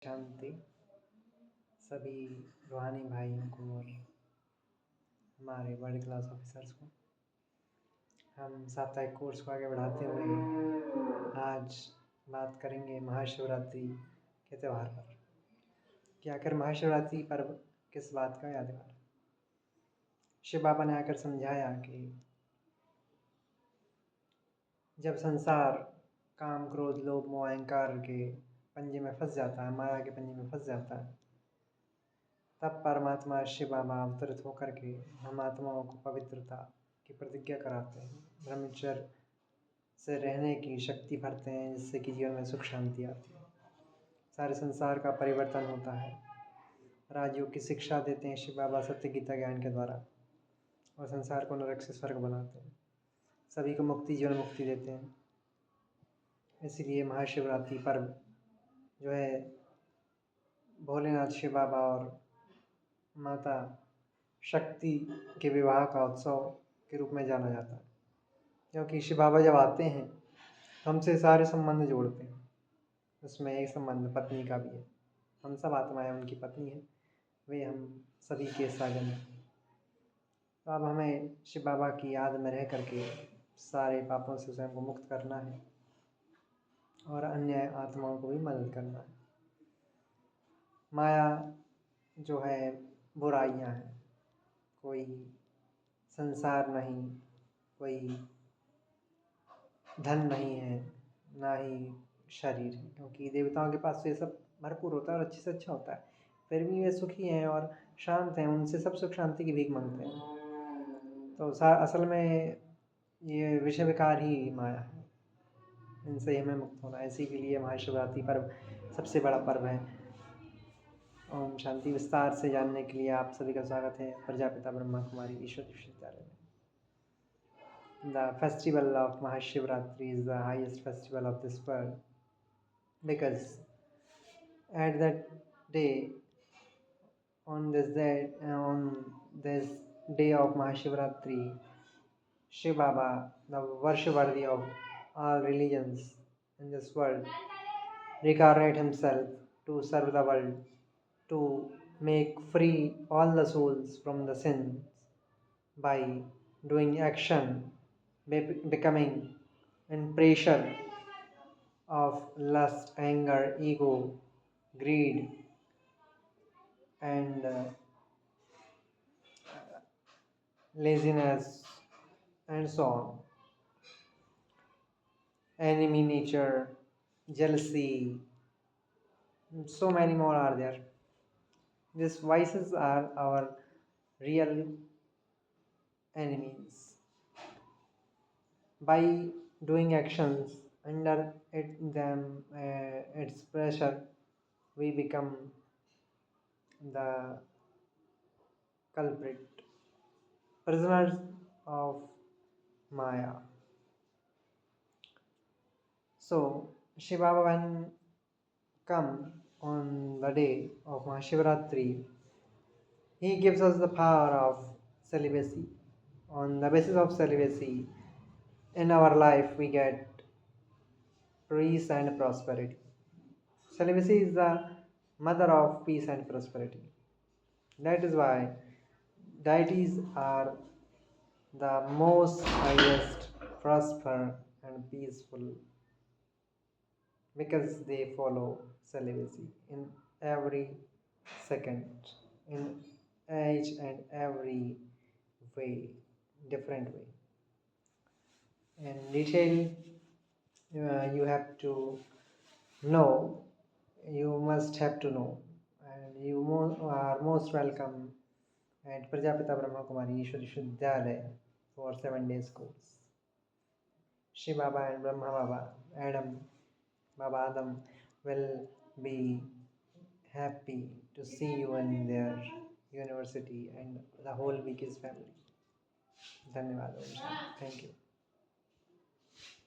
शांति। सभी रूहानी भाइयों को और हमारे बड़े क्लास ऑफिसर्स को। हम साप्ताहिक कोर्स को आगे बढ़ाते हुए आज बात करेंगे महाशिवरात्रि के त्यौहार पर कि आखिर महाशिवरात्रि पर्व किस बात का यादगार है। शिव बाबा ने आकर समझाया कि जब संसार काम क्रोध लोभ मोह अहंकार के पंजे में फंस जाता है, माया के पंजे में फंस जाता है, तब परमात्मा शिव बाबा अवतरित होकर के हम आत्माओं को पवित्रता की प्रतिज्ञा कराते हैं, ब्रह्मचर्य से रहने की शक्ति भरते हैं, जिससे कि जीवन में सुख शांति आती है, सारे संसार का परिवर्तन होता है। राजयोग की शिक्षा देते हैं शिव बाबा सत्य गीता ज्ञान के द्वारा और संसार को नरक से स्वर्ग बनाते हैं, सभी को मुक्ति जीवन मुक्ति देते हैं। इसलिए महाशिवरात्रि पर्व जो है भोलेनाथ शिव बाबा और माता शक्ति के विवाह का उत्सव के रूप में जाना जाता है, क्योंकि शिव बाबा जब आते हैं तो हमसे सारे संबंध जोड़ते हैं। उसमें एक संबंध पत्नी का भी है, हम सब आत्माएं उनकी पत्नी हैं, वे हम सभी के साजन हैं। तो अब हमें शिव बाबा की याद में रह करके सारे पापों से स्वयं को मुक्त करना है और अन्य आत्माओं को भी मदद करना है। माया जो है बुराइयां हैं, कोई संसार नहीं, कोई धन नहीं है, ना ही शरीर है, क्योंकि देवताओं के पास तो ये सब भरपूर होता है और अच्छे से अच्छा होता है, फिर भी वे सुखी हैं और शांत हैं, उनसे सब सुख शांति की भीख मांगते हैं। तो असल में ये विषय विकार ही माया है, इनसे हमें मुक्त होना है। इसी के लिए महाशिवरात्रि पर्व सबसे बड़ा पर्व है। ओम शांति। विस्तार से जानने के लिए आप सभी का स्वागत है प्रजापिता ब्रह्मा कुमारी ईश्वर विश्वविद्यालय में। The festival of Mahashivratri is the highest festival of this world, because at that day, on this day of Mahashivratri, Shiv Baba, the worshipworthy of all religions in this world, reincarnate himself to serve the world, to make free all the souls from the sins by doing action, becoming in pressure of lust, anger, ego, greed, and laziness, and so on. Enemy nature, jealousy, so many more are there. These vices are our real enemies. By doing actions under its pressure, we become the culprit, prisoners of Maya. So Shiv Baba, when come on the day of Mahashivratri, he gives us the power of celibacy. On the basis of celibacy, in our life we get peace and prosperity. Celibacy is the mother of peace and prosperity. That is why deities are the most highest, prosper and peaceful, because they follow celibacy in every second, in each and every way, different way. In detail, you have to know, you must have to know, and you are most welcome at Prajapita Brahma Kumari Ishwar Vidyalaya for 7 days course. Shiv Baba and Brahma Baba, Baba Adam will be happy to see you in their university, and the whole week is family. Dhanyawad. Thank you.